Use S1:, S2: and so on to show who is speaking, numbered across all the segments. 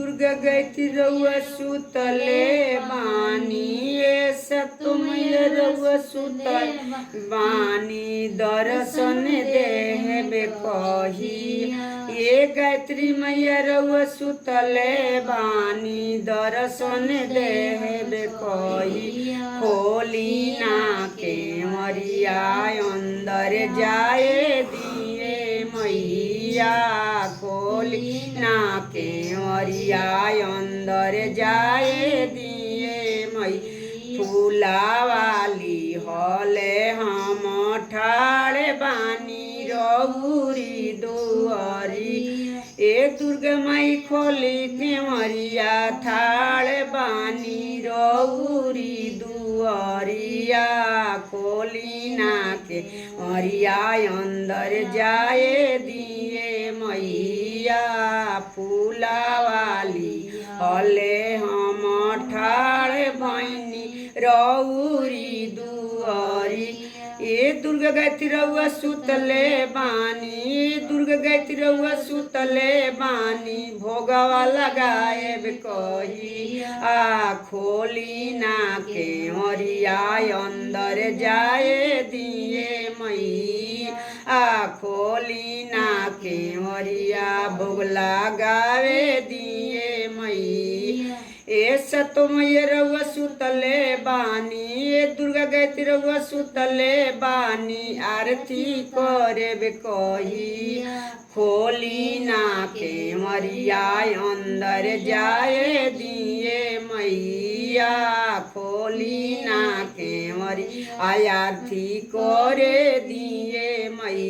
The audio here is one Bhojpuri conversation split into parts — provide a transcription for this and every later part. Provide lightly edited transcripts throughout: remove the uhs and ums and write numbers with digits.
S1: दुर्गा गैती रउआ सुतले बानी ए सतो मैया रउआ सुतल बानी दर्शन देहबे कही ए गायत्री मैया रउआ सुतले बानी दर्शन देहबे कही खोली ना के मरिया अंदर जाए दिए मैया खोली ना के मरिया अंदर जाए दिए मई फूला वाली हले हम ठाड़े बानी रउरी दुआरी ए दुर्गा माई खोली के मरिया थाड़े बानी रउरी दुआरिया खोली ना के मरिया अंदर जाए दिए मैया फूला वाली हले हम ठाड़े भैनी रउरी दुआरी ए दुर्गा गायत्री रउआ सुतले बानी दुर्गा गायत्री रउआ सुतले बानी भोगवा लगाएब कही आ खोली ना के मरिया अंदर जाए दिए मई आ खोली ना के मरिया भोग लगावे दिए मई ए सतो मैया रउआ सुतले बानी ए दुर्गा गायत्री रउआ सुतले बानी आरती करेबे कही खोली ना के मरिया अंदर जाए दिए मैया खोली ना के मरिया आरती करे दिए मई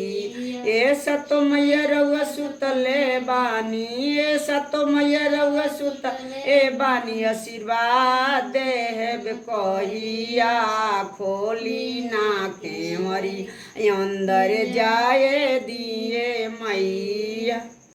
S1: ए सतो मैया रउआ सुतले बानी ए सतो मैया रउआ सुतले बानी आशीर्वाद देहब कहिया खोली ना के मरी अंदर जाए दिए मैया।